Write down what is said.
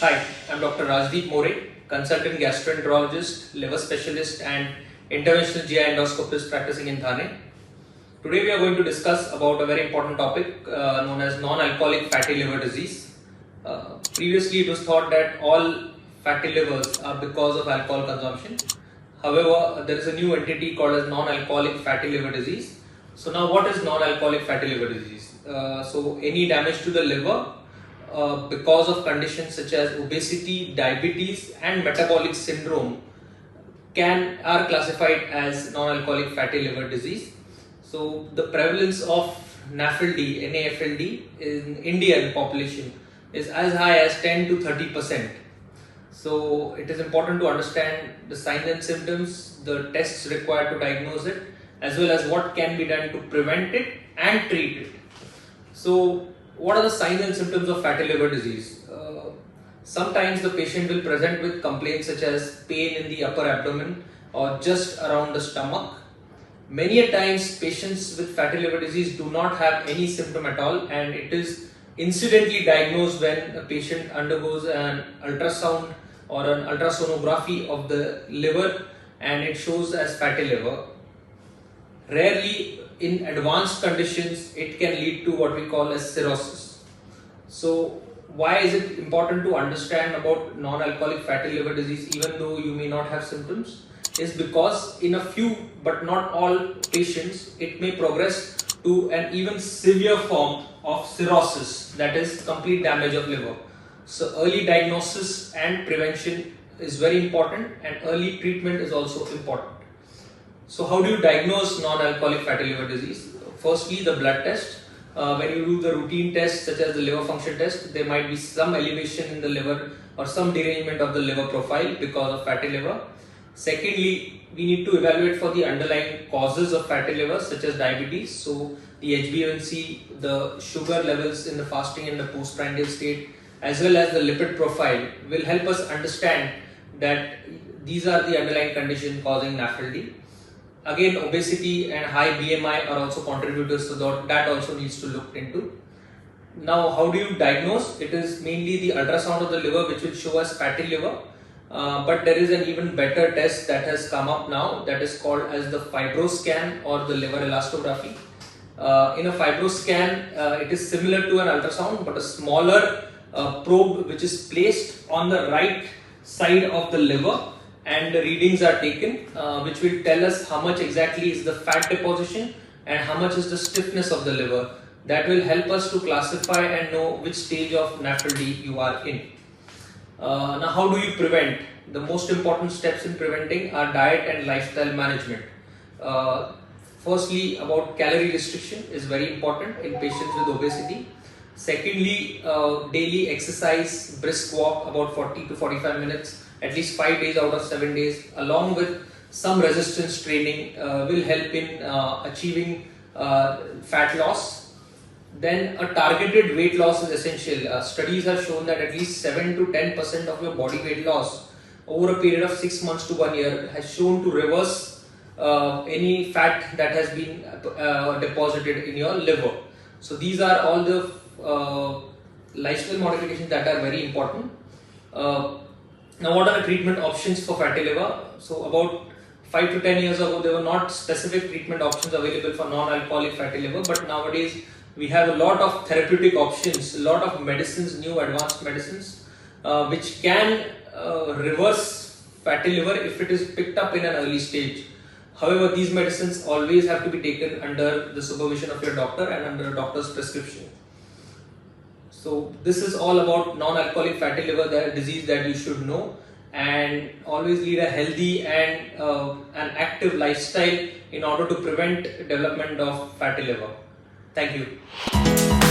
Hi, I'm Dr. Rajdeep More, consultant gastroenterologist, liver specialist, and interventional GI endoscopist practicing in Thane. Today, we are going to discuss about a very important topic known as non-alcoholic fatty liver disease. Previously, it was thought that all fatty livers are because of alcohol consumption. However, there is a new entity called as non-alcoholic fatty liver disease. So now, what is non-alcoholic fatty liver disease? So any damage to the liver because of conditions such as obesity, diabetes, and metabolic syndrome are classified as non-alcoholic fatty liver disease. So the prevalence of NAFLD in Indian population is as high as 10 to 30%. So it is important to understand the signs and symptoms, the tests required to diagnose it, as well as what can be done to prevent it and treat it. So what are the signs and symptoms of fatty liver disease? Sometimes the patient will present with complaints such as pain in the upper abdomen or just around the stomach. Many a times patients with fatty liver disease do not have any symptom at all, and it is incidentally diagnosed when a patient undergoes an ultrasound or an ultrasonography of the liver and it shows as fatty liver. Rarely in advanced conditions it can lead to what we call as cirrhosis. So why is it important to understand about non-alcoholic fatty liver disease even though you may not have symptoms? Is because in a few but not all patients it may progress to an even severe form of cirrhosis, that is complete damage of liver. So early diagnosis and prevention is very important, and early treatment is also important. So how do you diagnose non-alcoholic fatty liver disease? Firstly, the blood test. When you do the routine tests such as the liver function test, there might be some elevation in the liver or some derangement of the liver profile because of fatty liver. Secondly, we need to evaluate for the underlying causes of fatty liver such as diabetes. So the HbA1c, the sugar levels in the fasting and the postprandial state, as well as the lipid profile will help us understand that these are the underlying conditions causing NAFLD. Again, obesity and high BMI are also contributors, so that also needs to look into. Now, how do you diagnose? It is mainly the ultrasound of the liver which will show us fatty liver, but there is an even better test that has come up now, that is called as the fibroscan or the liver elastography. In a fibroscan, it is similar to an ultrasound but a smaller probe which is placed on the right side of the liver, and the readings are taken which will tell us how much exactly is the fat deposition and how much is the stiffness of the liver. That will help us to classify and know which stage of NAFLD you are in. Now, how do you prevent? The most important steps in preventing are diet and lifestyle management. Firstly, about calorie restriction is very important in patients with obesity. Secondly, daily exercise, brisk walk about 40 to 45 minutes, at least 5 days out of 7 days, along with some resistance training will help in achieving fat loss. Then a targeted weight loss is essential. Studies have shown that at least 7 to 10% of your body weight loss over a period of 6 months to 1 year has shown to reverse any fat that has been deposited in your liver. So these are all the lifestyle modifications that are very important. Now, what are the treatment options for fatty liver? So about 5 to 10 years ago, there were not specific treatment options available for non-alcoholic fatty liver, but nowadays we have a lot of therapeutic options, a lot of medicines, new advanced medicines, which can reverse fatty liver if it is picked up in an early stage. However, these medicines always have to be taken under the supervision of your doctor and under a doctor's prescription. So this is all about non-alcoholic fatty liver disease that you should know, and always lead a healthy and an active lifestyle in order to prevent development of fatty liver. Thank you.